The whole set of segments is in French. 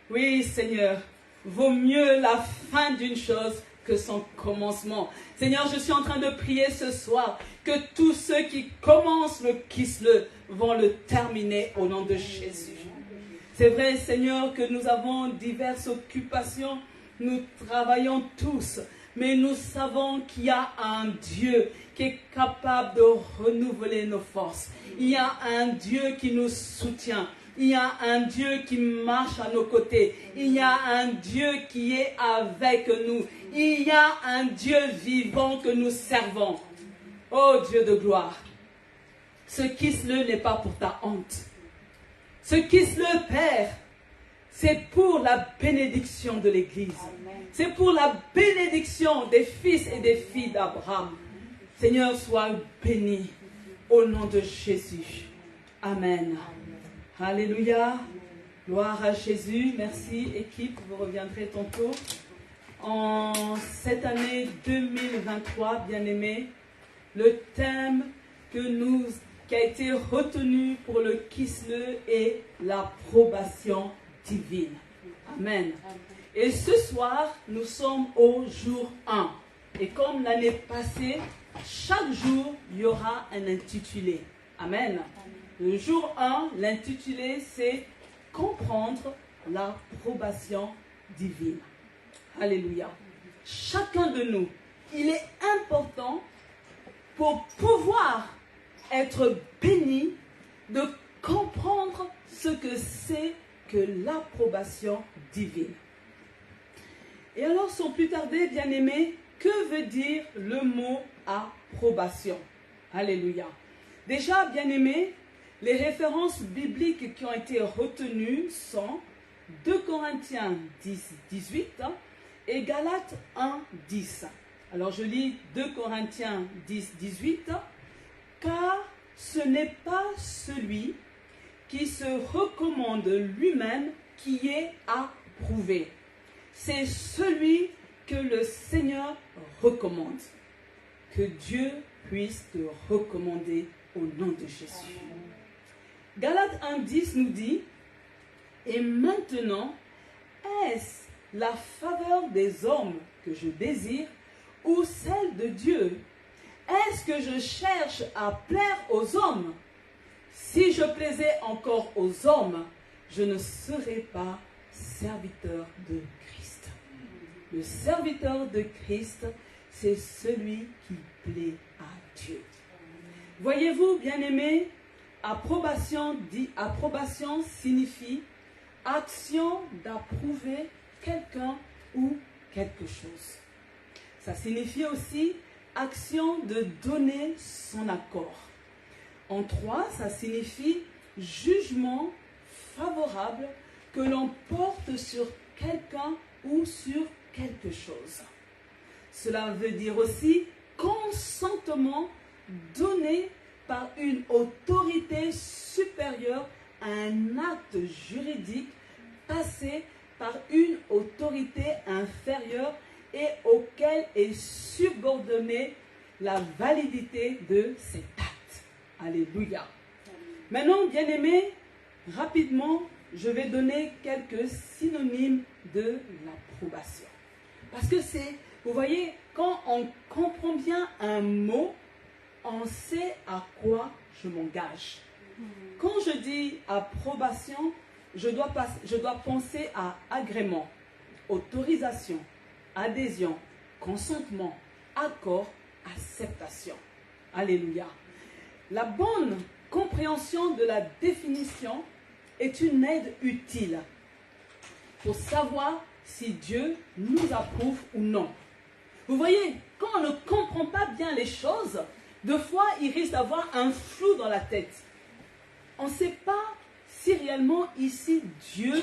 Oui, Seigneur, vaut mieux la fin d'une chose que son commencement. Seigneur, je suis en train de prier ce soir que tous ceux qui commencent le Kisle vont le terminer au nom de Jésus. C'est vrai, Seigneur, que nous avons diverses occupations, nous travaillons tous, mais nous savons qu'il y a un Dieu qui est capable de renouveler nos forces. Il y a un Dieu qui nous soutient. Il y a un Dieu qui marche à nos côtés. Il y a un Dieu qui est avec nous. Il y a un Dieu vivant que nous servons. Oh Dieu de gloire, ce Kisle n'est pas pour ta honte. Ce Kisle, Père, c'est pour la bénédiction de l'Église. C'est pour la bénédiction des fils et des filles d'Abraham. Seigneur, sois béni au nom de Jésus. Amen. Alléluia. Gloire à Jésus. Merci, équipe. Vous reviendrez tantôt. En cette année 2023, bien-aimés, le thème qui a été retenu pour le Kisle est l'approbation divine. Amen. Et ce soir, nous sommes au jour 1. Et comme l'année passée, chaque jour, il y aura un intitulé. Amen. Le jour 1, l'intitulé, c'est « Comprendre l'approbation divine ». Alléluia. Chacun de nous, il est important pour pouvoir être béni de comprendre ce que c'est que l'approbation divine. Et alors, sans plus tarder, bien-aimés, que veut dire le mot approbation? Alléluia. Déjà, bien-aimés, les références bibliques qui ont été retenues sont 2 Corinthiens 10, 18 et Galates 1, 10. Alors, je lis 2 Corinthiens 10, 18. Car ce n'est pas celui qui se recommande lui-même qui est approuvé. C'est celui que le Seigneur recommande. Que Dieu puisse te recommander au nom de Jésus. Galates 1,10 nous dit « Et maintenant, est-ce la faveur des hommes que je désire ou celle de Dieu? Est-ce que je cherche à plaire aux hommes? Si je plaisais encore aux hommes, je ne serais pas serviteur de Christ. » Le serviteur de Christ, c'est celui qui plaît à Dieu. Voyez-vous, bien-aimés, approbation signifie action d'approuver quelqu'un ou quelque chose. Ça signifie aussi action de donner son accord. En 3, ça signifie jugement favorable que l'on porte sur quelqu'un ou sur quelque chose. Cela veut dire aussi consentement donné par une autorité supérieure à un acte juridique passé par une autorité inférieure et auquel est subordonnée la validité de cet acte. Alléluia. Maintenant, bien-aimés, rapidement, je vais donner quelques synonymes de l'approbation. Parce que c'est, vous voyez, quand on comprend bien un mot, on sait à quoi je m'engage. Quand je dis approbation, je dois penser à agrément, autorisation, adhésion, consentement, accord, acceptation. Alléluia. La bonne compréhension de la définition est une aide utile pour savoir si Dieu nous approuve ou non. Vous voyez, quand on ne comprend pas bien les choses, deux fois, il risque d'avoir un flou dans la tête. On ne sait pas si réellement ici Dieu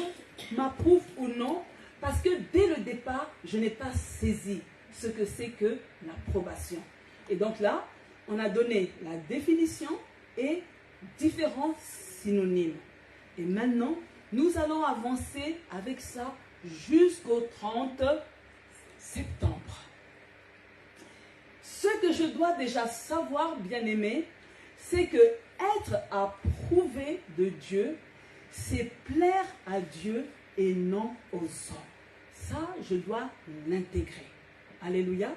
m'approuve ou non, parce que dès le départ, je n'ai pas saisi ce que c'est que l'approbation. Et donc là, on a donné la définition et différents synonymes. Et maintenant, nous allons avancer avec ça jusqu'au 30 septembre. Ce que je dois déjà savoir, bien-aimé, c'est que être approuvé de Dieu, c'est plaire à Dieu et non aux hommes. Ça, je dois l'intégrer. Alléluia.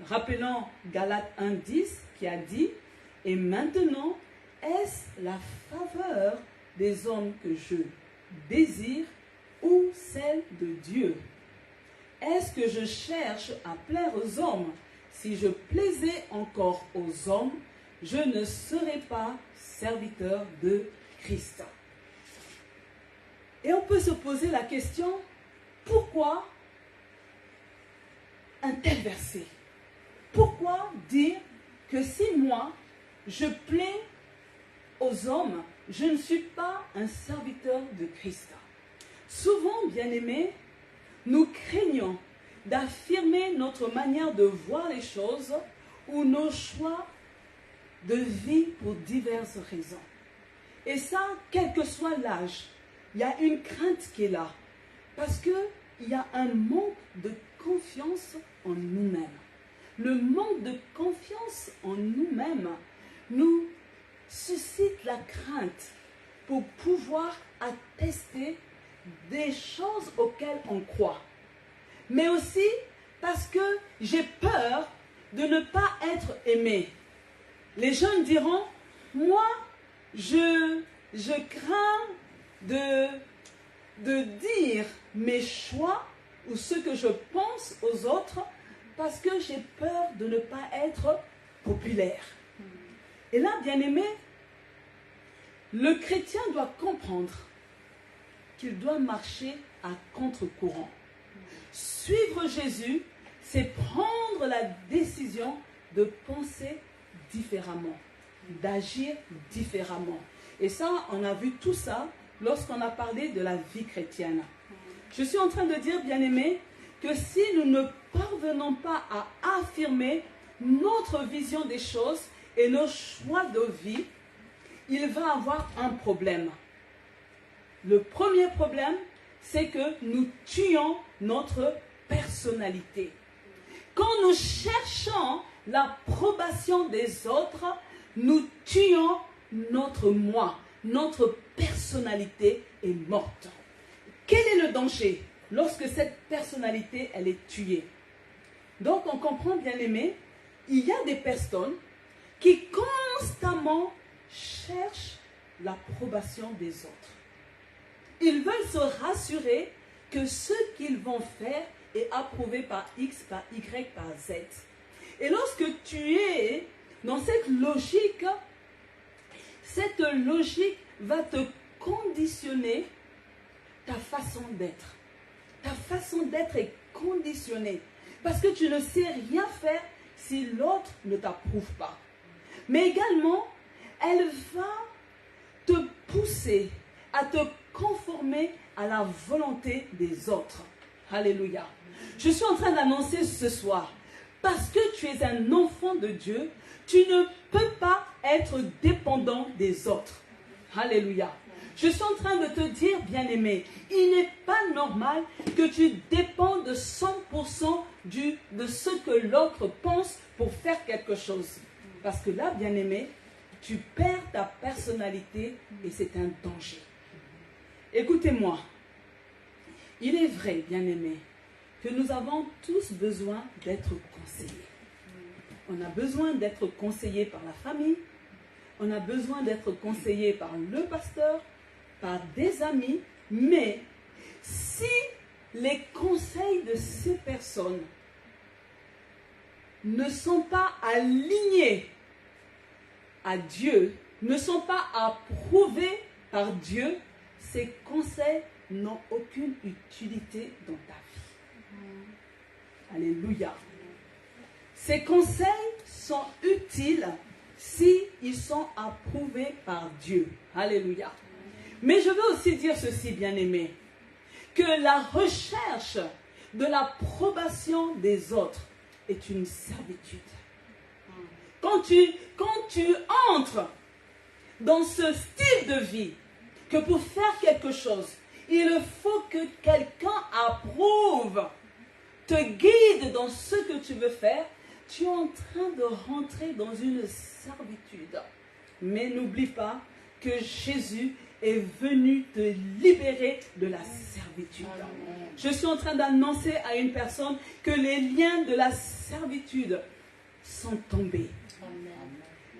Rappelons Galates 1,10 qui a dit « Et maintenant, est-ce la faveur des hommes que je désire ou celle de Dieu? Est-ce que je cherche à plaire aux hommes? Si je plaisais encore aux hommes, je ne serais pas serviteur de Christ. » Et on peut se poser la question, pourquoi un tel verset? Pourquoi dire que si moi, je plais aux hommes, je ne suis pas un serviteur de Christ? Souvent, bien-aimés, nous craignons d'affirmer notre manière de voir les choses ou nos choix de vie pour diverses raisons. Et ça, quel que soit l'âge, il y a une crainte qui est là. Parce qu'il y a un manque de confiance en nous-mêmes. Le manque de confiance en nous-mêmes nous suscite la crainte pour pouvoir attester des choses auxquelles on croit. Mais aussi parce que j'ai peur de ne pas être aimé. Les jeunes diront, moi, je crains de dire mes choix ou ce que je pense aux autres parce que j'ai peur de ne pas être populaire. Et là, bien aimé, le chrétien doit comprendre qu'il doit marcher à contre-courant. Suivre Jésus, c'est prendre la décision de penser différemment, d'agir différemment. Et ça, on a vu tout ça lorsqu'on a parlé de la vie chrétienne. Je suis en train de dire, bien-aimés, que si nous ne parvenons pas à affirmer notre vision des choses et nos choix de vie, il va avoir un problème. Le premier problème, c'est que nous tuons notre personnalité. Quand nous cherchons l'approbation des autres, nous tuons notre moi. Notre personnalité est morte. Quel est le danger lorsque cette personnalité, elle est tuée? Donc, on comprend, bien aimé, il y a des personnes qui constamment cherchent l'approbation des autres. Ils veulent se rassurer que ce qu'ils vont faire est approuvé par X, par Y, par Z. Et lorsque tu es dans cette logique va te conditionner ta façon d'être. Ta façon d'être est conditionnée. Parce que tu ne sais rien faire si l'autre ne t'approuve pas. Mais également, elle va te pousser à te conformer à la volonté des autres. Alléluia. Je suis en train d'annoncer ce soir, parce que tu es un enfant de Dieu, tu ne peux pas être dépendant des autres. Alléluia. Je suis en train de te dire, bien-aimé, il n'est pas normal que tu dépendes de 100% de ce que l'autre pense pour faire quelque chose. Parce que là, bien-aimé, tu perds ta personnalité et c'est un danger. Écoutez-moi, il est vrai, bien-aimé, que nous avons tous besoin d'être conseillés. On a besoin d'être conseillé par la famille, on a besoin d'être conseillé par le pasteur, par des amis, mais si les conseils de ces personnes ne sont pas alignés à Dieu, ne sont pas approuvés par Dieu, ces conseils n'ont aucune utilité dans ta vie. Alléluia. Ces conseils sont utiles s'ils sont approuvés par Dieu. Alléluia. Mais je veux aussi dire ceci, bien-aimé, que la recherche de l'approbation des autres est une servitude. Quand tu entres dans ce style de vie, que pour faire quelque chose, il faut que quelqu'un approuve, te guide dans ce que tu veux faire, tu es en train de rentrer dans une servitude. Mais n'oublie pas que Jésus est venu te libérer de la servitude. Je suis en train d'annoncer à une personne que les liens de la servitude sont tombés.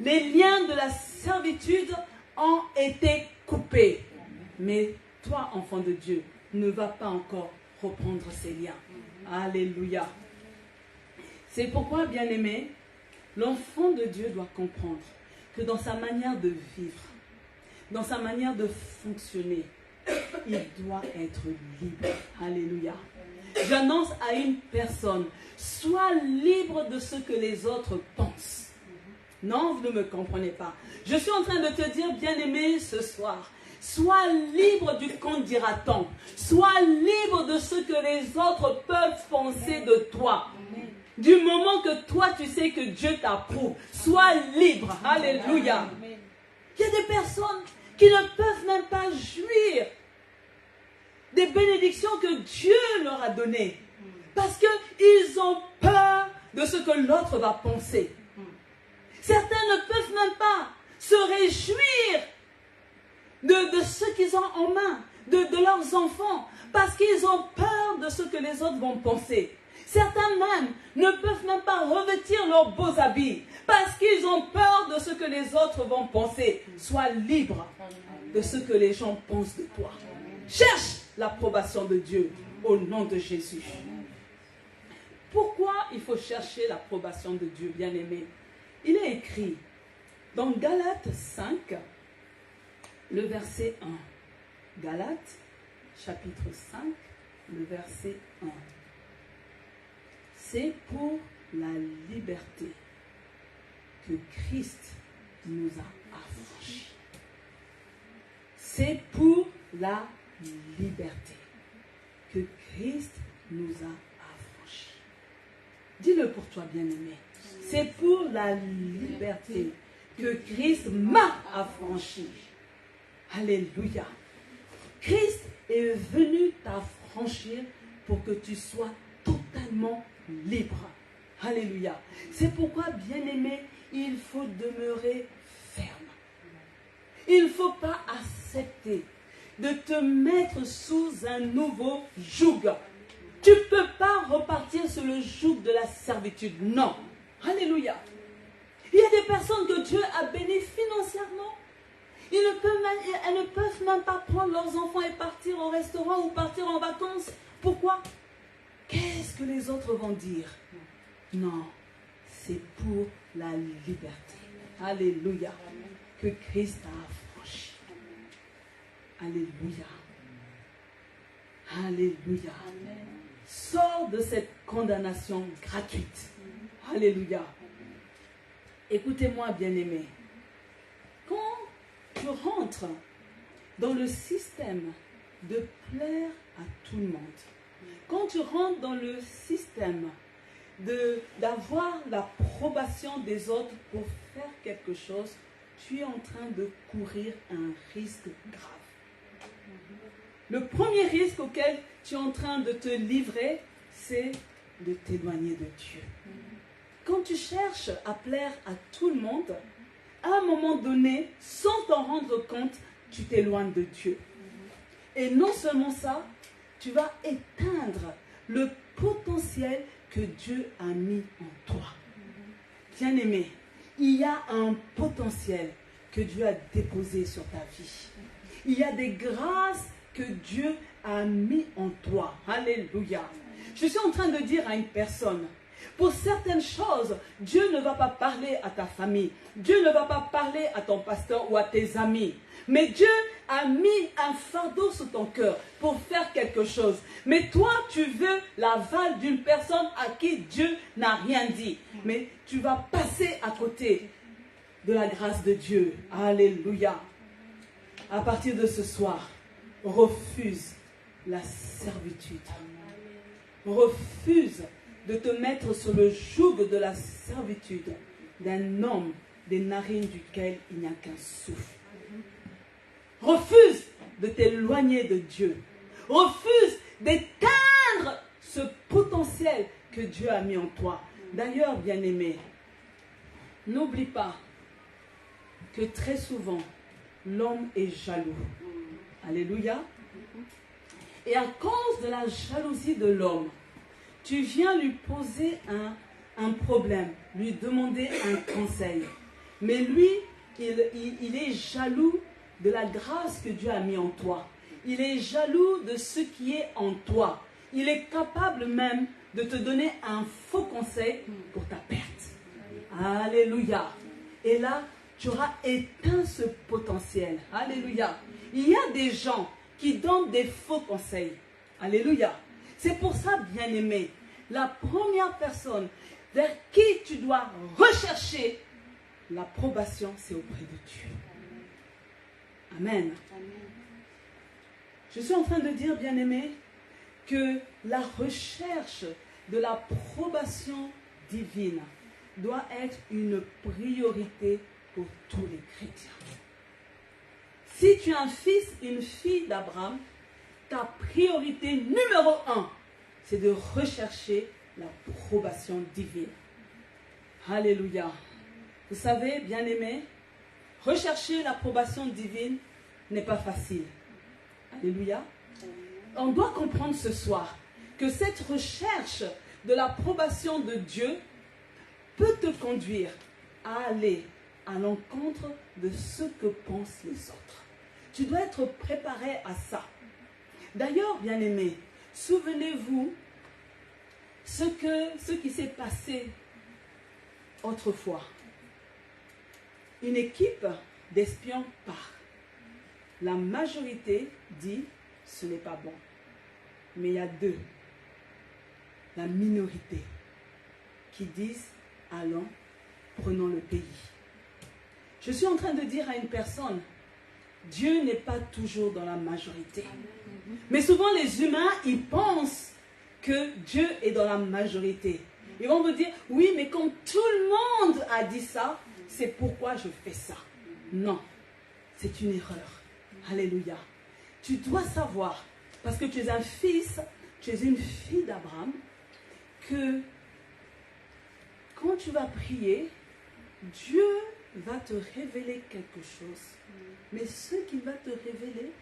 Les liens de la servitude ont été coupés. Mais toi, enfant de Dieu, ne va pas encore reprendre ces liens. Alléluia. C'est pourquoi, bien-aimé, l'enfant de Dieu doit comprendre que dans sa manière de vivre, dans sa manière de fonctionner, il doit être libre. Alléluia. J'annonce à une personne, sois libre de ce que les autres pensent. Non, vous ne me comprenez pas. Je suis en train de te dire, bien-aimé, ce soir, sois libre du qu'en dira-t-on. Sois libre de ce que les autres peuvent penser de toi. Du moment que toi, tu sais que Dieu t'approuve, sois libre. Alléluia. Il y a des personnes qui ne peuvent même pas jouir des bénédictions que Dieu leur a données. Parce qu'ils ont peur de ce que l'autre va penser. Certains ne peuvent même pas se réjouir de ce qu'ils ont en main, de leurs enfants, parce qu'ils ont peur de ce que les autres vont penser. Certains même ne peuvent même pas revêtir leurs beaux habits, parce qu'ils ont peur de ce que les autres vont penser. Sois libre de ce que les gens pensent de toi. Cherche l'approbation de Dieu au nom de Jésus. Pourquoi il faut chercher l'approbation de Dieu, bien-aimé? Il est écrit dans Galates 5, le verset 1. Galates, chapitre 5, le verset 1. C'est pour la liberté que Christ nous a affranchis. C'est pour la liberté que Christ nous a affranchis. Dis-le pour toi, bien-aimé. C'est pour la liberté que Christ m'a affranchi. Alléluia. Christ est venu t'affranchir pour que tu sois totalement libre. Alléluia. C'est pourquoi, bien-aimé, il faut demeurer ferme. Il ne faut pas accepter de te mettre sous un nouveau joug. Tu ne peux pas repartir sur le joug de la servitude. Non. Alléluia. Il y a des personnes que Dieu a bénies financièrement. Elles ne peuvent même pas prendre leurs enfants et partir au restaurant ou partir en vacances. Pourquoi? Qu'est-ce que les autres vont dire? Non, c'est pour la liberté. Alléluia. Que Christ a affranchi. Alléluia. Alléluia. Sors de cette condamnation gratuite. Alléluia. Écoutez-moi, bien-aimés. Quand tu rentres dans le système de plaire à tout le monde, quand tu rentres dans le système d'avoir l'approbation des autres pour faire quelque chose, tu es en train de courir un risque grave. Le premier risque auquel tu es en train de te livrer, c'est de t'éloigner de Dieu. Quand tu cherches à plaire à tout le monde, à un moment donné, sans t'en rendre compte, tu t'éloignes de Dieu. Et non seulement ça, tu vas éteindre le potentiel que Dieu a mis en toi. Bien-aimé, il y a un potentiel que Dieu a déposé sur ta vie. Il y a des grâces que Dieu a mis en toi. Alléluia. Je suis en train de dire à une personne, pour certaines choses, Dieu ne va pas parler à ta famille. Dieu ne va pas parler à ton pasteur ou à tes amis. Mais Dieu a mis un fardeau sur ton cœur pour faire quelque chose. Mais toi, tu veux l'aval d'une personne à qui Dieu n'a rien dit. Mais tu vas passer à côté de la grâce de Dieu. Alléluia. À partir de ce soir, refuse la servitude. Refuse de te mettre sur le joug de la servitude d'un homme des narines duquel il n'y a qu'un souffle. Refuse de t'éloigner de Dieu. Refuse d'éteindre ce potentiel que Dieu a mis en toi. D'ailleurs, bien-aimé, n'oublie pas que très souvent, l'homme est jaloux. Alléluia. Et à cause de la jalousie de l'homme, tu viens lui poser un problème, lui demander un conseil. Mais lui, il est jaloux de la grâce que Dieu a mis en toi. Il est jaloux de ce qui est en toi. Il est capable même de te donner un faux conseil pour ta perte. Alléluia. Et là, tu auras éteint ce potentiel. Alléluia. Il y a des gens qui donnent des faux conseils. Alléluia. C'est pour ça, bien-aimé, la première personne vers qui tu dois rechercher l'approbation, c'est auprès de Dieu. Amen. Je suis en train de dire, bien-aimé, que la recherche de l'approbation divine doit être une priorité pour tous les chrétiens. Si tu es un fils, une fille d'Abraham, ta priorité numéro 1, c'est de rechercher l'approbation divine. Alléluia. Vous savez, bien-aimés, rechercher l'approbation divine n'est pas facile. Alléluia. On doit comprendre ce soir que cette recherche de l'approbation de Dieu peut te conduire à aller à l'encontre de ce que pensent les autres. Tu dois être préparé à ça. D'ailleurs, bien-aimés, souvenez-vous ce qui s'est passé autrefois. Une équipe d'espions part. La majorité dit ce n'est pas bon. Mais il y a deux, la minorité, qui disent allons, prenons le pays. Je suis en train de dire à une personne, Dieu n'est pas toujours dans la majorité. Mais souvent les humains, ils pensent que Dieu est dans la majorité. Ils vont me dire, oui, mais comme tout le monde a dit ça, c'est pourquoi je fais ça. Non, c'est une erreur. Alléluia. Tu dois savoir, parce que tu es un fils, tu es une fille d'Abraham, que quand tu vas prier, Dieu va te révéler quelque chose. Mais ce qu'il va te révéler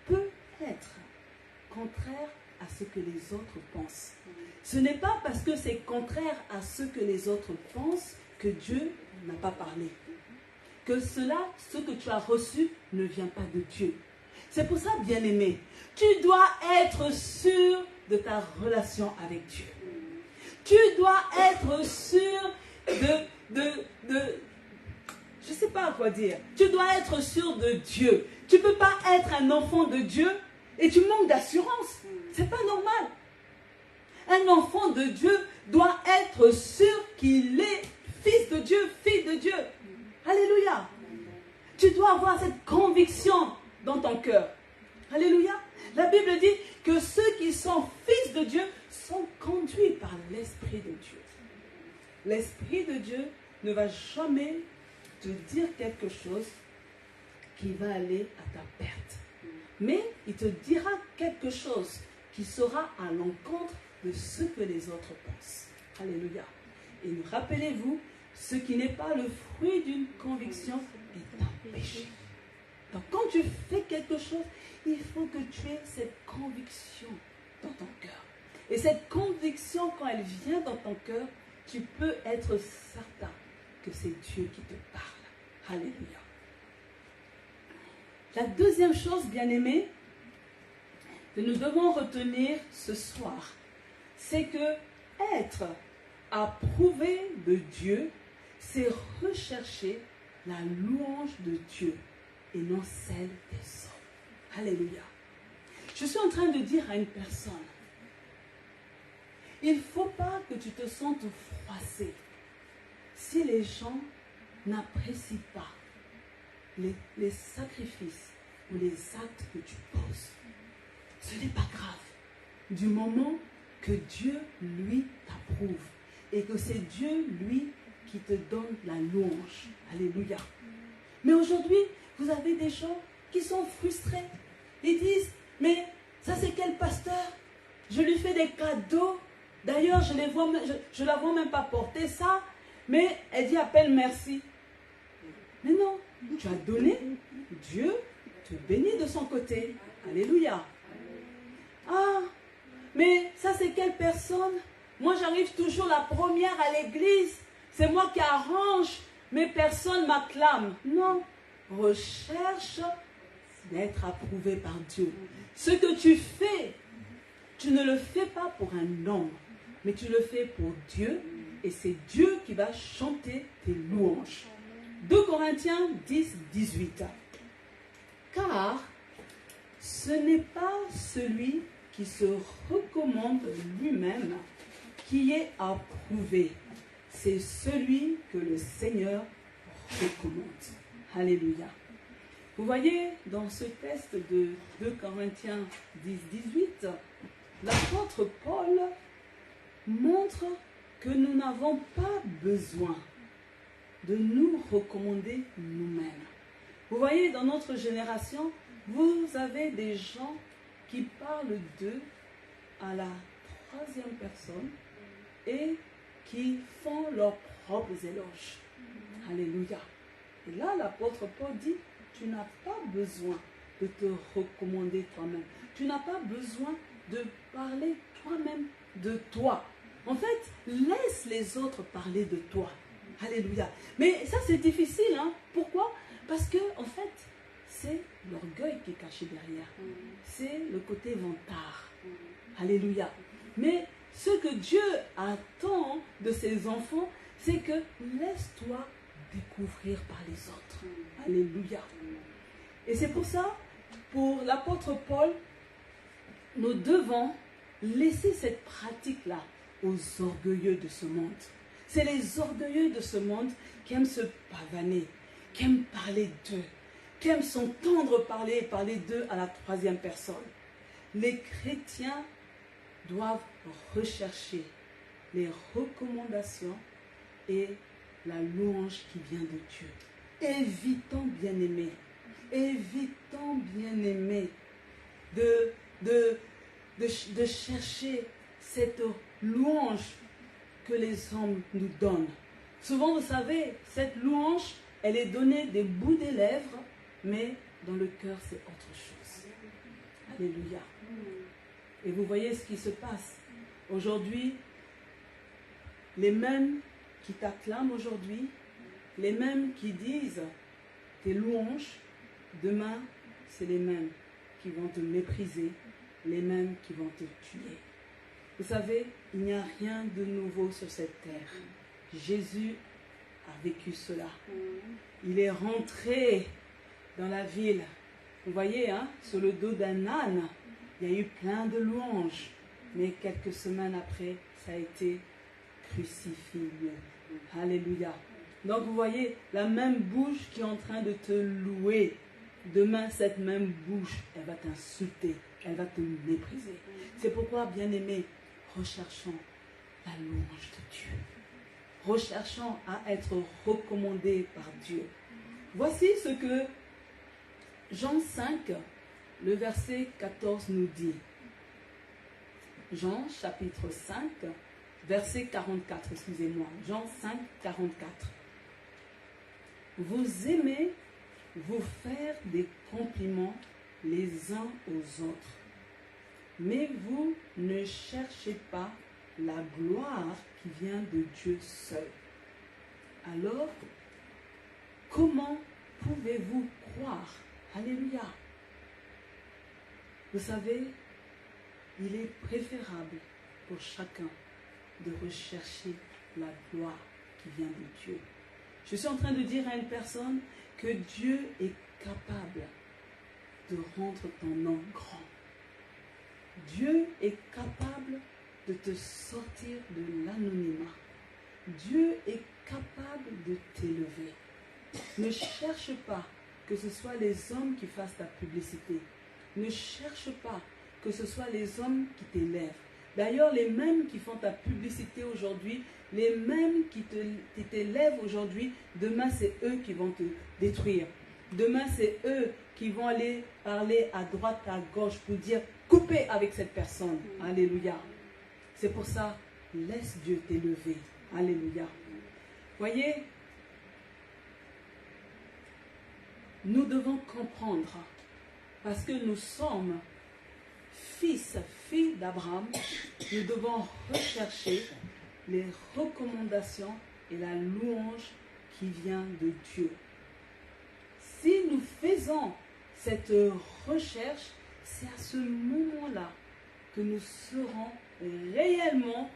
peut être contraire à ce que les autres pensent. Ce n'est pas parce que c'est contraire à ce que les autres pensent que Dieu n'a pas parlé. Que ce que tu as reçu, ne vient pas de Dieu. C'est pour ça, bien-aimé, tu dois être sûr de ta relation avec Dieu. Tu dois être sûr je ne sais pas quoi dire. Tu dois être sûr de Dieu. Tu ne peux pas être un enfant de Dieu et tu manques d'assurance. Ce n'est pas normal. Un enfant de Dieu doit être sûr qu'il est fils de Dieu, fille de Dieu. Alléluia. Tu dois avoir cette conviction dans ton cœur. Alléluia. La Bible dit que ceux qui sont fils de Dieu sont conduits par l'Esprit de Dieu. L'Esprit de Dieu ne va jamais te dire quelque chose qui va aller à ta perte. Mais il te dira quelque chose qui sera à l'encontre de ce que les autres pensent. Alléluia. Et rappelez-vous, ce qui n'est pas le fruit d'une conviction est un péché. Donc quand tu fais quelque chose, il faut que tu aies cette conviction dans ton cœur. Et cette conviction, quand elle vient dans ton cœur, tu peux être certain que c'est Dieu qui te parle. Alléluia. La deuxième chose, bien-aimés, que nous devons retenir ce soir, c'est que être approuvé de Dieu, c'est rechercher la louange de Dieu et non celle des hommes. Alléluia. Je suis en train de dire à une personne, il ne faut pas que tu te sentes froissé si les gens n'apprécient pas les sacrifices ou les actes que tu poses. Ce n'est pas grave. Du moment que Dieu, lui, t'approuve et que c'est Dieu, lui, qui te donne la louange. Alléluia. Mais aujourd'hui, vous avez des gens qui sont frustrés. Ils disent, mais ça c'est quel pasteur? Je lui fais des cadeaux. D'ailleurs, je ne la vois même pas porter ça. Mais elle dit à peine merci. Mais non, tu as donné. Dieu te bénit de son côté. Alléluia. Ah, mais ça c'est quelle personne? Moi j'arrive toujours la première à l'église. C'est moi qui arrange, mais personne m'acclame. Non, recherche d'être approuvé par Dieu. Ce que tu fais, tu ne le fais pas pour un homme, mais tu le fais pour Dieu, et c'est Dieu qui va chanter tes louanges. 2 Corinthiens 10, 18. Car ce n'est pas celui qui se recommande lui-même qui est approuvé, c'est celui que le Seigneur recommande. Alléluia. Vous voyez, dans ce texte de 2 Corinthiens 10, 18, l'apôtre Paul montre que nous n'avons pas besoin de nous recommander nous-mêmes. Vous voyez, dans notre génération, vous avez des gens qui parlent d'eux à la troisième personne et qui font leurs propres éloges. Alléluia. Et là, l'apôtre Paul dit, tu n'as pas besoin de te recommander toi-même. Tu n'as pas besoin de parler toi-même de toi. En fait, laisse les autres parler de toi. Alléluia. Mais ça, c'est difficile. Hein? Pourquoi? Parce que, en fait, c'est l'orgueil qui est caché derrière. C'est le côté vantard. Alléluia. Mais ce que Dieu attend de ses enfants, c'est que laisse-toi découvrir par les autres. Alléluia. Et c'est pour ça, pour l'apôtre Paul, nous devons laisser cette pratique-là aux orgueilleux de ce monde. C'est les orgueilleux de ce monde qui aiment se pavaner, qui aiment parler d'eux, qui aiment s'entendre parler d'eux à la troisième personne. Les chrétiens doivent rechercher les recommandations et la louange qui vient de Dieu. Évitons, bien-aimés, de chercher cette louange que les hommes nous donnent. Souvent, vous savez, cette louange, elle est donnée des bouts des lèvres, mais dans le cœur, c'est autre chose. Alléluia. Et vous voyez ce qui se passe. Aujourd'hui, les mêmes qui t'acclament aujourd'hui, les mêmes qui disent tes louanges, demain, c'est les mêmes qui vont te mépriser, les mêmes qui vont te tuer. Vous savez, il n'y a rien de nouveau sur cette terre. Jésus a vécu cela. Il est rentré dans la ville. Vous voyez, hein, sur le dos d'un âne, il y a eu plein de louanges. Mais quelques semaines après, ça a été crucifié. Alléluia. Donc vous voyez, la même bouche qui est en train de te louer, demain cette même bouche, elle va t'insulter, elle va te mépriser. C'est pourquoi, bien-aimés, recherchons la louange de Dieu. Recherchons à être recommandés par Dieu. Voici ce que Jean 5, le verset 14 nous dit. Jean chapitre 5, verset 44, excusez-moi. Jean 5, 44. Vous aimez vous faire des compliments les uns aux autres, mais vous ne cherchez pas la gloire qui vient de Dieu seul. Alors, comment pouvez-vous croire? Alléluia. Vous savez, il est préférable pour chacun de rechercher la gloire qui vient de Dieu. Je suis en train de dire à une personne que Dieu est capable de rendre ton nom grand. Dieu est capable de te sortir de l'anonymat. Dieu est capable de t'élever. Ne cherche pas que ce soit les hommes qui fassent ta publicité. Ne cherche pas que ce soit les hommes qui t'élèvent. D'ailleurs, les mêmes qui font ta publicité aujourd'hui, les mêmes qui t'élèvent aujourd'hui, demain c'est eux qui vont te détruire. Demain c'est eux qui vont aller parler à droite, à gauche pour dire coupez avec cette personne. Alléluia. C'est pour ça, laisse Dieu t'élever. Alléluia. Voyez, nous devons comprendre parce que nous sommes fils, filles d'Abraham, nous devons rechercher les recommandations et la louange qui vient de Dieu. Si nous faisons cette recherche, c'est à ce moment-là que nous serons réellement,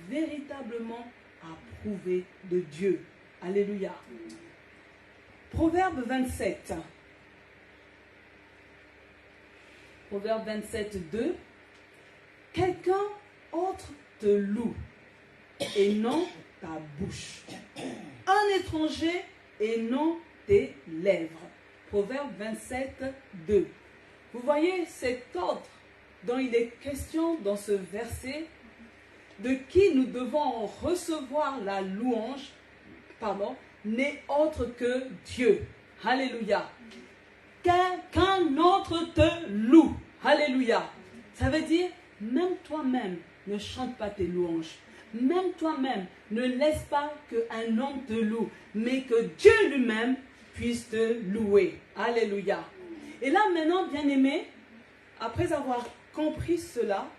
véritablement approuvés de Dieu. Alléluia. Proverbe 27. Proverbe 27, 2. Quelqu'un autre te loue et non ta bouche. Un étranger et non tes lèvres. Proverbe 27, 2. Vous voyez cet ordre dont il est question dans ce verset, de qui nous devons recevoir la louange, n'est autre que Dieu. Alléluia. Qu'un autre te loue. Alléluia. Ça veut dire, même toi-même, ne chante pas tes louanges. Même toi-même, ne laisse pas qu'un homme te loue, mais que Dieu lui-même puisse te louer. Alléluia. Et là maintenant, bien-aimés, après avoir compris cela,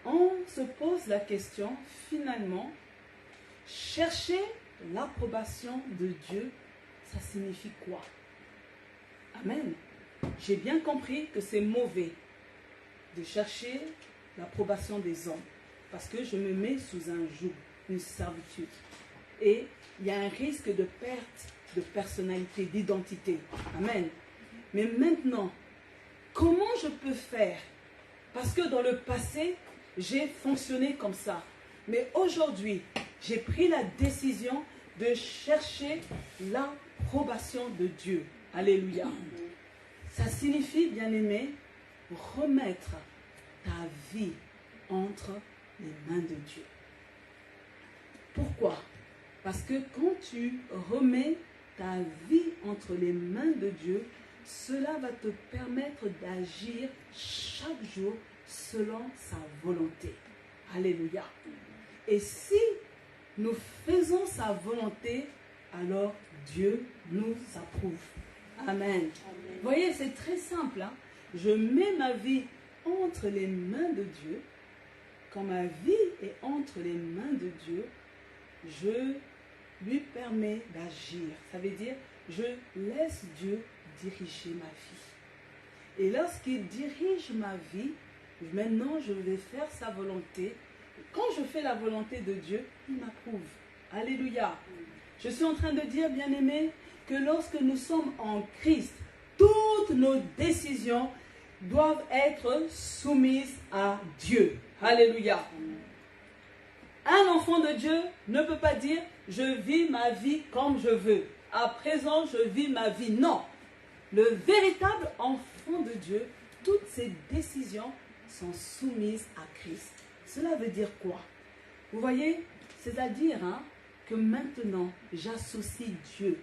on se pose la question, finalement, chercher l'approbation de Dieu, ça signifie quoi? Amen. J'ai bien compris que c'est mauvais de chercher l'approbation des hommes, parce que je me mets sous un joug, une servitude. Et il y a un risque de perte de personnalité, d'identité. Amen. Mais maintenant, comment je peux faire? Parce que dans le passé, j'ai fonctionné comme ça. Mais aujourd'hui, j'ai pris la décision de chercher l'approbation de Dieu. Alléluia. Ça signifie, bien-aimé, remettre ta vie entre les mains de Dieu. Pourquoi? Parce que quand tu remets ta vie entre les mains de Dieu, cela va te permettre d'agir chaque jour selon sa volonté. Alléluia. Et si nous faisons sa volonté, alors Dieu nous approuve. Amen. Vous voyez, c'est très simple. Hein? Je mets ma vie entre les mains de Dieu. Quand ma vie est entre les mains de Dieu, je lui permets d'agir. Ça veut dire, je laisse Dieu diriger ma vie. Et lorsqu'il dirige ma vie, maintenant je vais faire sa volonté. Quand je fais la volonté de Dieu, il m'approuve. Alléluia. Je suis en train de dire, bien-aimés, que lorsque nous sommes en Christ, toutes nos décisions doivent être soumises à Dieu. Alléluia. Un enfant de Dieu ne peut pas dire « je vis ma vie comme je veux ». À présent, je vis ma vie. Non. Le véritable enfant de Dieu, toutes ses décisions sont soumises à Christ. Cela veut dire quoi? Vous voyez, c'est-à-dire que maintenant, j'associe Dieu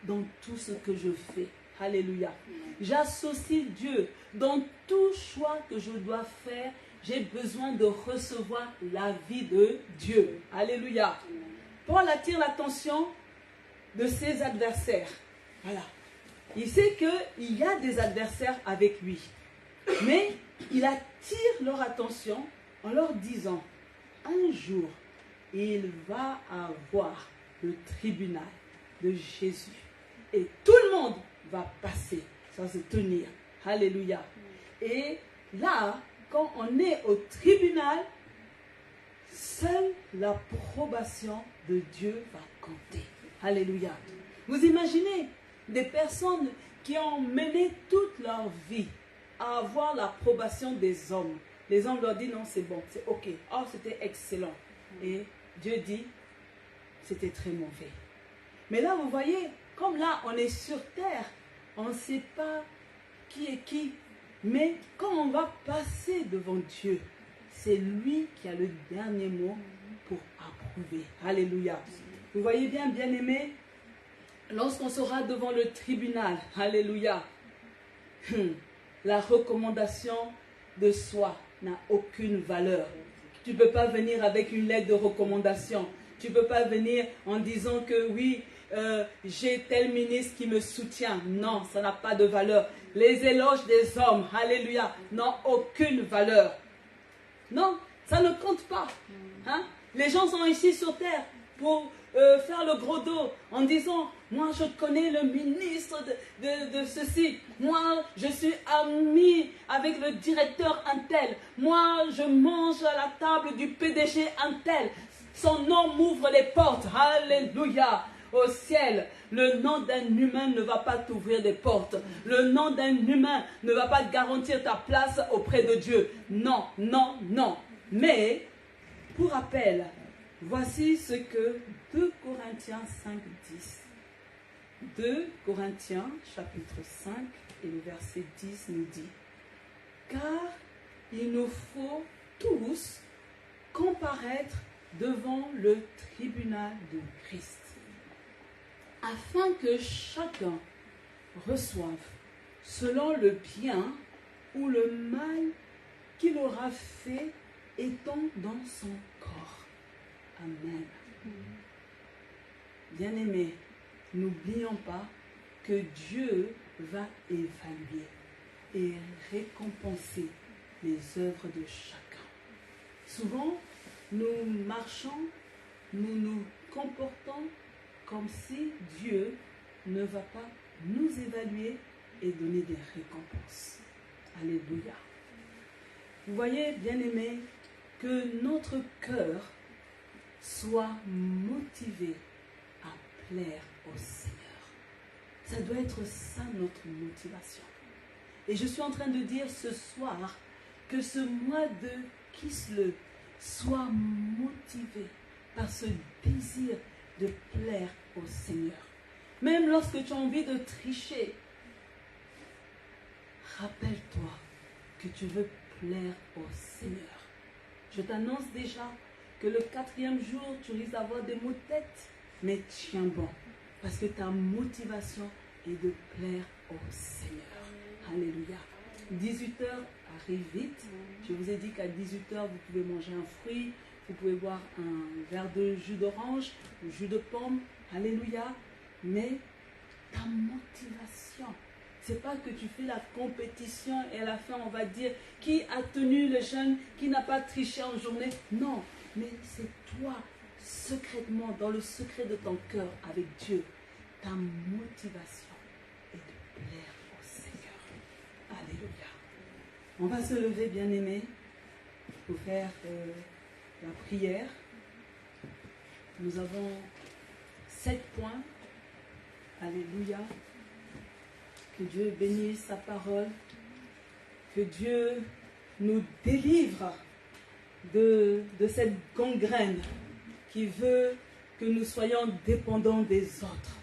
dans tout ce que je fais. Alléluia. J'associe Dieu dans tout choix que je dois faire. J'ai besoin de recevoir la vie de Dieu. Alléluia. Paul attire l'attention de ses adversaires. Voilà. Il sait qu'il y a des adversaires avec lui. Mais il attire leur attention en leur disant, un jour, il va avoir le tribunal de Jésus. Et tout le monde va passer sans se tenir. Alléluia. Et là, quand on est au tribunal, seule l'approbation de Dieu va compter. Alléluia. Vous imaginez des personnes qui ont mené toute leur vie à avoir l'approbation des hommes. Les hommes leur disent non, c'est bon, c'est ok. Oh, c'était excellent. Et Dieu dit, c'était très mauvais. Mais là, vous voyez, comme là, on est sur terre, on ne sait pas qui est qui. Mais quand on va passer devant Dieu, c'est lui qui a le dernier mot pour approuver. Alléluia. Vous voyez bien, bien-aimés, lorsqu'on sera devant le tribunal, alléluia, la recommandation de soi n'a aucune valeur. Tu ne peux pas venir avec une lettre de recommandation. Tu ne peux pas venir en disant que oui, j'ai tel ministre qui me soutient. Non, ça n'a pas de valeur. Les éloges des hommes, alléluia, n'ont aucune valeur. Non, ça ne compte pas. Hein? Les gens sont ici sur terre pour faire le gros dos en disant, moi je connais le ministre de ceci, moi je suis ami avec le directeur untel, moi je mange à la table du PDG untel, son nom m'ouvre les portes, alléluia. Au ciel, le nom d'un humain ne va pas t'ouvrir des portes. Le nom d'un humain ne va pas garantir ta place auprès de Dieu. Non, non, non. Mais, pour rappel, voici ce que 2 Corinthiens 5, 10. 2 Corinthiens, chapitre 5, et le verset 10 nous dit, « Car il nous faut tous comparaître devant le tribunal de Christ, afin que chacun reçoive selon le bien ou le mal qu'il aura fait étant dans son corps. » Amen. Bien-aimés, n'oublions pas que Dieu va évaluer et récompenser les œuvres de chacun. Souvent, nous marchons, nous nous comportons comme si Dieu ne va pas nous évaluer et donner des récompenses. Alléluia. Vous voyez, bien-aimés, que notre cœur soit motivé à plaire au Seigneur. Ça doit être ça notre motivation. Et je suis en train de dire ce soir que ce mois de Kislev soit motivé par ce désir de plaire au Seigneur. Même lorsque tu as envie de tricher, rappelle-toi que tu veux plaire au Seigneur. Je t'annonce déjà que le 4e jour, tu risques d'avoir des maux de tête, mais tiens bon, parce que ta motivation est de plaire au Seigneur. Alléluia. 18h arrive vite. Je vous ai dit qu'à 18h, vous pouvez manger un fruit, vous pouvez boire un verre de jus d'orange, ou jus de pomme. Alléluia. Mais ta motivation, c'est pas que tu fais la compétition et à la fin, on va dire qui a tenu le jeûne, qui n'a pas triché en journée. Non, mais c'est toi, secrètement, dans le secret de ton cœur, avec Dieu, ta motivation est de plaire au Seigneur. Alléluia. On va se lever, bien-aimés, pour faire la prière. Nous avons 7 points. Alléluia. Que Dieu bénisse sa parole. Que Dieu nous délivre de cette gangrène qui veut que nous soyons dépendants des autres.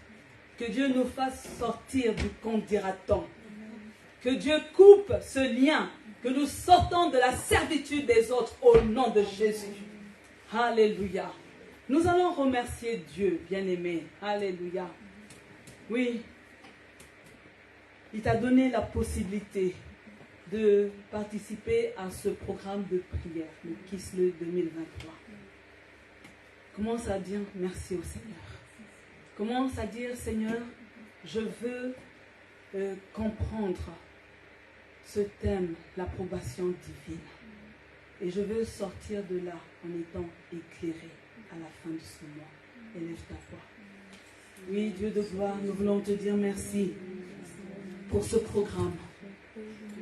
Que Dieu nous fasse sortir du compte dira-t-on. Que Dieu coupe ce lien, que nous sortons de la servitude des autres au nom de Jésus. Alléluia. Nous allons remercier Dieu, bien-aimé. Alléluia. Oui, il t'a donné la possibilité de participer à ce programme de prière, le Kislev 2023. Commence à dire merci au Seigneur. Commence à dire, Seigneur, je veux comprendre ce thème, l'approbation divine. Et je veux sortir de là en étant éclairé à la fin de ce mois. Élève ta voix. Oui, Dieu de gloire, nous voulons te dire merci pour ce programme.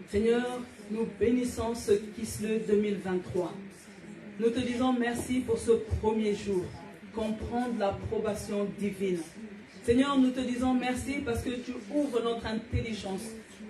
Seigneur, nous bénissons ce Kislev 2023. Nous te disons merci pour ce premier jour, comprendre l'approbation divine. Seigneur, nous te disons merci parce que tu ouvres notre intelligence.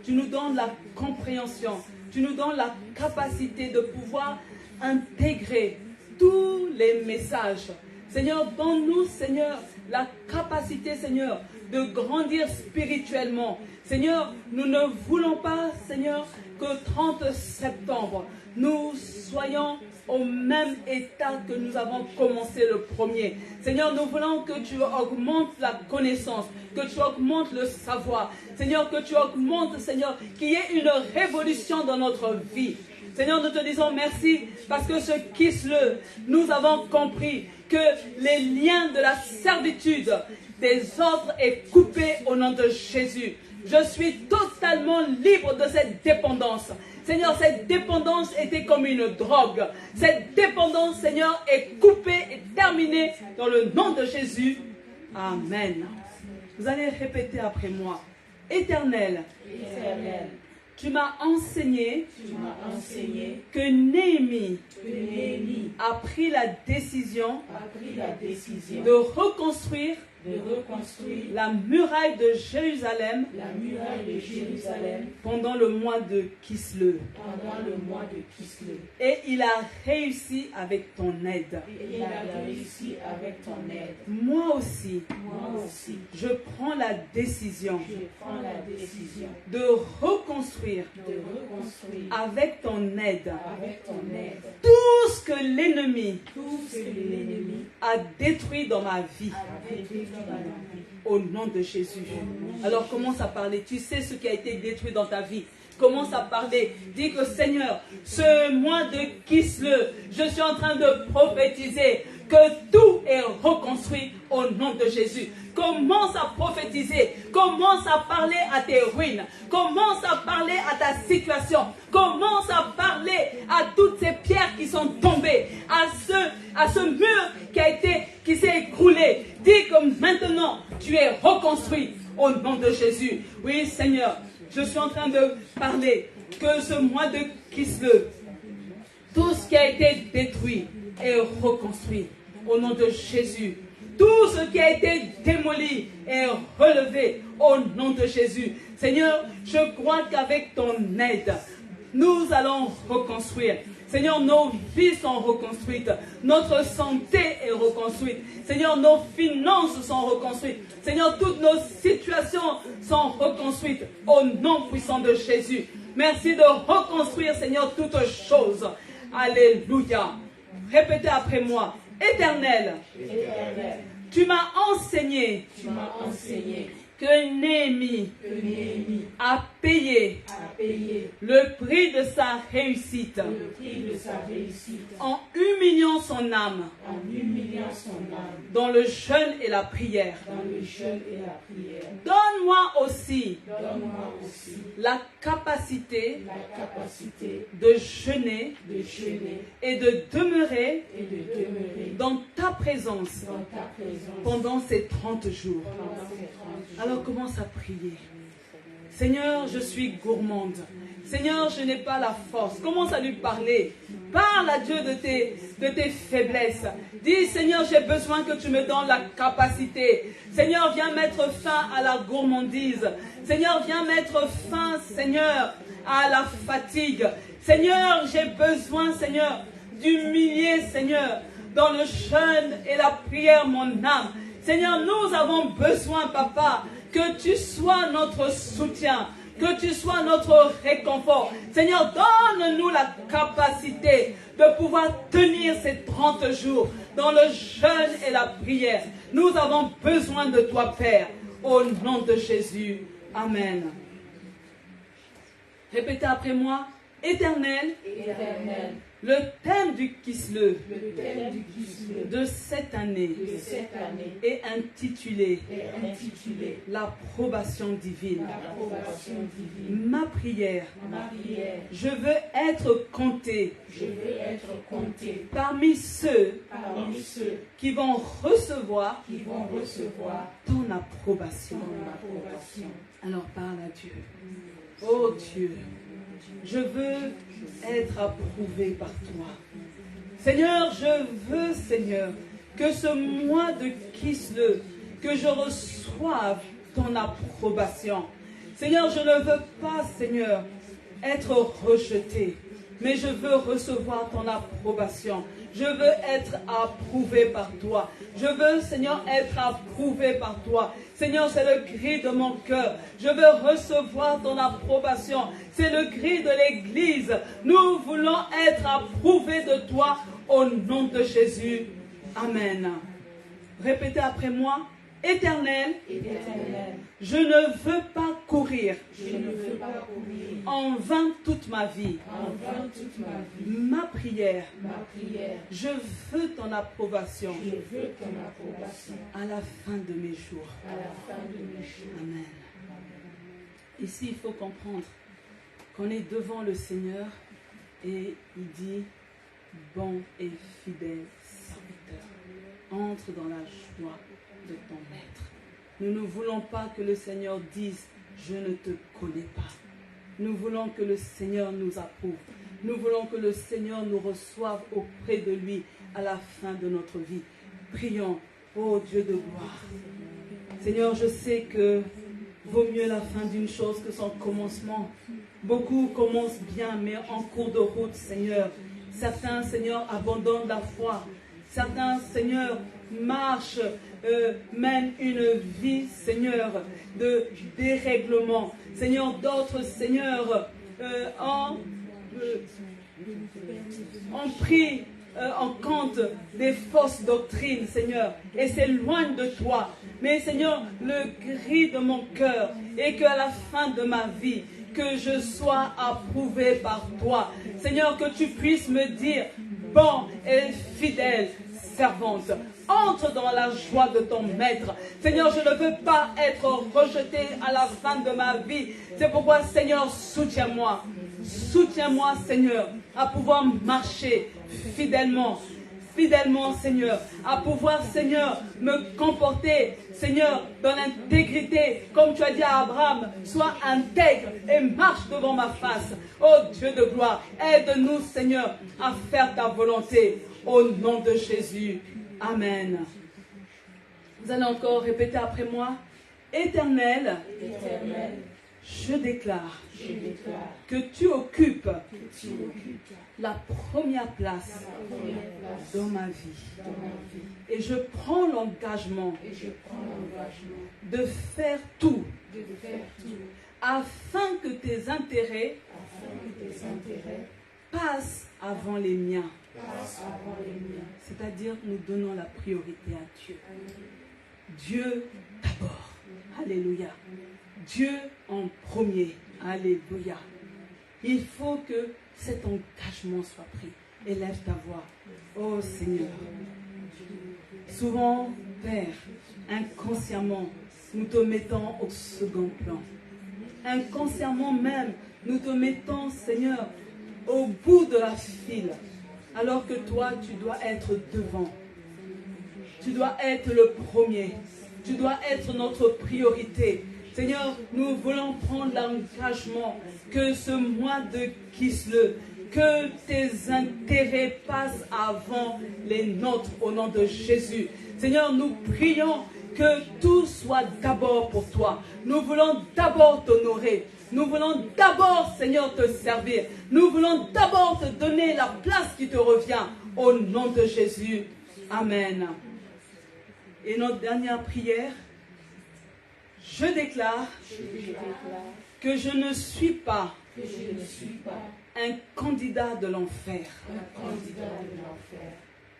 Tu nous donnes la compréhension. Tu nous donnes la capacité de pouvoir intégrer tous les messages. Seigneur, donne-nous, Seigneur, la capacité, Seigneur, de grandir spirituellement. Seigneur, nous ne voulons pas, Seigneur, que 30 septembre, nous soyons au même état que nous avons commencé le premier. Seigneur, nous voulons que tu augmentes la connaissance, que tu augmentes le savoir. Seigneur, que tu augmentes, Seigneur, qu'il y ait une révolution dans notre vie. Seigneur, nous te disons merci parce que ce Kislev, nous avons compris que les liens de la servitude des autres est coupé au nom de Jésus. Je suis totalement libre de cette dépendance. Seigneur, cette dépendance était comme une drogue. Cette dépendance, Seigneur, est coupée et terminée dans le nom de Jésus. Amen. Vous allez répéter après moi. Éternel, Éternel, tu m'as enseigné que Néhémie a pris la décision de reconstruire la muraille de Jérusalem pendant le mois de Kislev. Et il a réussi avec ton aide. Moi aussi, je prends la décision de reconstruire avec ton aide tout ce que l'ennemi a détruit dans ma vie. Au nom de Jésus. Alors commence à parler. Tu sais ce qui a été détruit dans ta vie. Commence à parler. Dis que Seigneur, ce mois de Kislev, je suis en train de prophétiser que tout est reconstruit au nom de Jésus. Commence à prophétiser. Commence à parler à tes ruines. Commence à parler à ta situation. Commence à parler à toutes ces pierres qui sont tombées. À ce mur qui s'est écroulé. Dis que maintenant tu es reconstruit au nom de Jésus. Oui Seigneur, je suis en train de parler que ce mois de Kislev, tout ce qui a été détruit est reconstruit au nom de Jésus. Tout ce qui a été démoli est relevé au nom de Jésus. Seigneur, je crois qu'avec ton aide, nous allons reconstruire. Seigneur, nos vies sont reconstruites. Notre santé est reconstruite. Seigneur, nos finances sont reconstruites. Seigneur, toutes nos situations sont reconstruites au nom puissant de Jésus. Merci de reconstruire, Seigneur, toutes choses. Alléluia. Répétez après moi. Éternel, tu m'as enseigné que Néhémie a payé le prix de sa réussite en humiliant son âme dans le jeûne et la prière. Donne-moi aussi la capacité de jeûner et de demeurer dans ta présence pendant ces 30 jours. Alors commence à prier. Seigneur, je suis gourmande. Seigneur, je n'ai pas la force. Commence à lui parler. Parle à Dieu de tes faiblesses. Dis, Seigneur, j'ai besoin que tu me donnes la capacité. Seigneur, viens mettre fin à la gourmandise. Seigneur, viens mettre fin, Seigneur, à la fatigue. Seigneur, j'ai besoin, Seigneur, d'humilier, Seigneur, dans le jeûne et la prière, mon âme. Seigneur, nous avons besoin, Papa, que tu sois notre soutien, que tu sois notre réconfort. Seigneur, donne-nous la capacité de pouvoir tenir ces 30 jours dans le jeûne et la prière. Nous avons besoin de toi, Père, au nom de Jésus. Amen. Répétez après moi. Éternel, le thème du Kislev de cette année est intitulé l'approbation divine. Ma prière, je veux être compté parmi ceux qui vont recevoir ton approbation. Alors parle à Dieu. Oh Dieu, je veux être approuvé par toi. Seigneur, je veux, Seigneur, que ce mois de Kislev, que je reçoive ton approbation. Seigneur, je ne veux pas, Seigneur, être rejeté, mais je veux recevoir ton approbation. Je veux être approuvé par toi. Je veux, Seigneur, être approuvé par toi. Seigneur, c'est le cri de mon cœur. Je veux recevoir ton approbation. C'est le cri de l'Église. Nous voulons être approuvés de toi au nom de Jésus. Amen. Répétez après moi. Éternel, je ne veux pas courir en vain toute ma vie. Ma prière, je veux ton approbation à la fin de mes jours. Amen. Ici, il faut comprendre qu'on est devant le Seigneur et il dit, bon et fidèle serviteur, entre dans la joie de ton maître. Nous ne voulons pas que le Seigneur dise, je ne te connais pas. Nous voulons que le Seigneur nous approuve. Nous voulons que le Seigneur nous reçoive auprès de lui à la fin de notre vie. Prions, ô Dieu de gloire. Seigneur, je sais que vaut mieux la fin d'une chose que son commencement. Beaucoup commencent bien, mais en cours de route, Seigneur. Certains, Seigneur, abandonnent la foi. Certains, Seigneur, marchent, mènent une vie, Seigneur, de dérèglement. Seigneur, d'autres, Seigneur, ont pris en compte des fausses doctrines, Seigneur, et s'éloignent de toi. Mais, Seigneur, le cri de mon cœur est qu'à la fin de ma vie, que je sois approuvé par toi. Seigneur, que tu puisses me dire, bon et fidèle servante, entre dans la joie de ton maître. Seigneur, je ne veux pas être rejeté à la fin de ma vie. C'est pourquoi, Seigneur, soutiens-moi. Soutiens-moi, Seigneur, à pouvoir marcher fidèlement, Seigneur, à pouvoir, Seigneur, me comporter, Seigneur, dans l'intégrité, comme tu as dit à Abraham, sois intègre et marche devant ma face. Oh Dieu de gloire, aide-nous, Seigneur, à faire ta volonté, au nom de Jésus. Amen. Vous allez encore répéter après moi. Éternel, je déclare que tu occupes la première place dans ma vie. Et je prends l'engagement de faire tout afin que tes intérêts passent avant les miens. C'est-à-dire, nous donnons la priorité à Dieu. Dieu d'abord. Alléluia. Dieu en premier. Alléluia. Il faut que cet engagement soit pris. Élève ta voix. Oh Seigneur. Souvent, Père, inconsciemment, nous te mettons au second plan. Inconsciemment même, nous te mettons, Seigneur, au bout de la file. Alors que toi, tu dois être devant. Tu dois être le premier. Tu dois être notre priorité. Seigneur, nous voulons prendre l'engagement que ce mois de Kislev, que tes intérêts passent avant les nôtres au nom de Jésus. Seigneur, nous prions que tout soit d'abord pour toi. Nous voulons d'abord t'honorer. Nous voulons d'abord, Seigneur, te servir. Nous voulons d'abord te donner la place qui te revient au nom de Jésus. Amen. Et notre dernière prière, je déclare que je ne suis pas un candidat de l'enfer.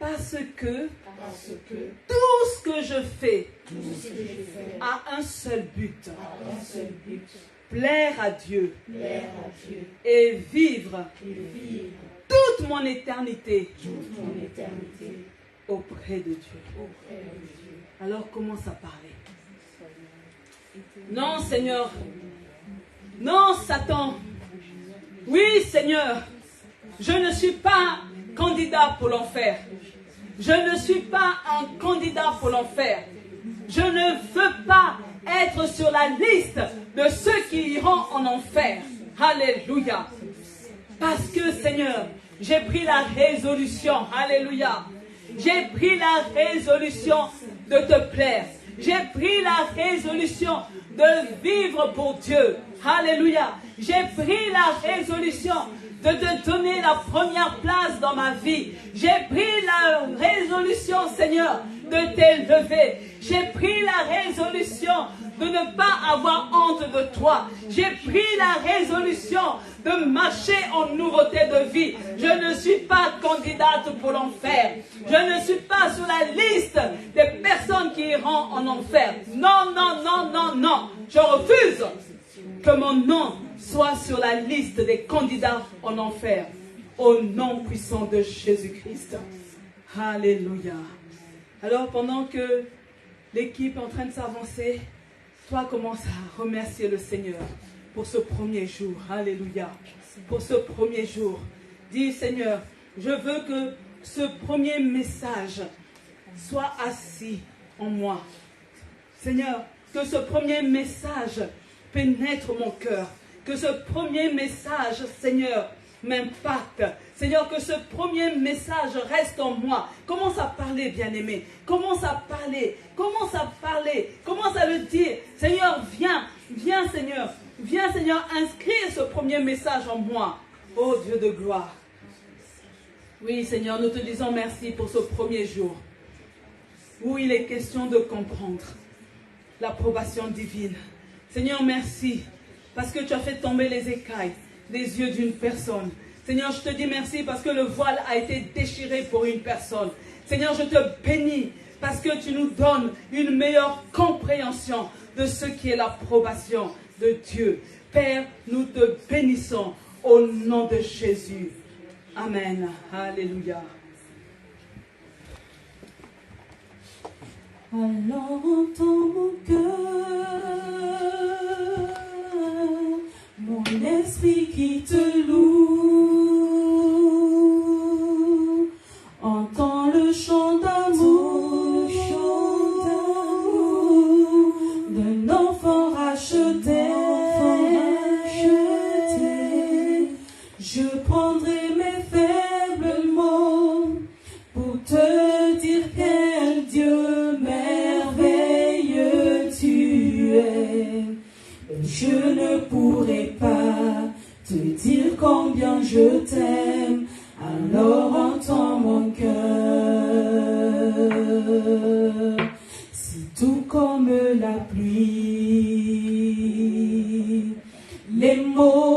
Parce que tout ce que je fais a un seul but. Plaire à Dieu et vivre toute mon éternité auprès de Dieu. Alors commence à parler. Non, Seigneur. Non, Satan. Oui, Seigneur. Je ne suis pas candidat pour l'enfer. Je ne suis pas un candidat pour l'enfer. Je ne veux pas être sur la liste de ceux qui iront en enfer. Alléluia. Parce que, Seigneur, j'ai pris la résolution. Alléluia. J'ai pris la résolution de te plaire. J'ai pris la résolution de vivre pour Dieu. Alléluia. J'ai pris la résolution de te donner la première place dans ma vie. J'ai pris la résolution, Seigneur, de t'élever. J'ai pris la résolution de ne pas avoir honte de toi. J'ai pris la résolution de marcher en nouveauté de vie. Je ne suis pas candidate pour l'enfer. Je ne suis pas sur la liste des personnes qui iront en enfer. Non, non, non, non, non. Je refuse que mon nom soit sur la liste des candidats en enfer. Au nom puissant de Jésus-Christ. Alléluia. Alors pendant que l'équipe est en train de s'avancer, toi commence à remercier le Seigneur. pour ce premier jour. Alléluia. Pour ce premier jour. Dis Seigneur, je veux que ce premier message soit assis en moi. Seigneur, que ce premier message pénètre mon cœur. Que ce premier message, Seigneur, m'impacte. Seigneur, que ce premier message reste en moi. Commence à parler, bien-aimé. Commence à parler. Commence à parler. Commence à le dire. Seigneur, viens. Viens, Seigneur. Viens, Seigneur, inscrire ce premier message en moi. Oh Dieu de gloire. Oui, Seigneur, nous te disons merci pour ce premier jour où il est question de comprendre l'approbation divine. Seigneur, merci parce que tu as fait tomber les écailles des yeux d'une personne. Seigneur, je te dis merci parce que le voile a été déchiré pour une personne. Seigneur, je te bénis parce que tu nous donnes une meilleure compréhension de ce qui est l'approbation de Dieu. Père, nous te bénissons au nom de Jésus. Amen. Alléluia. Alors entends mon cœur, mon esprit qui te loue. Entends le chant d'amour d'un enfant racheté. Je prendrai mes faibles mots pour te dire quel Dieu merveilleux tu es. Et je ne pourrai pas te dire combien je t'aime, alors entends mon cœur. Si tout comme la pluie, les mots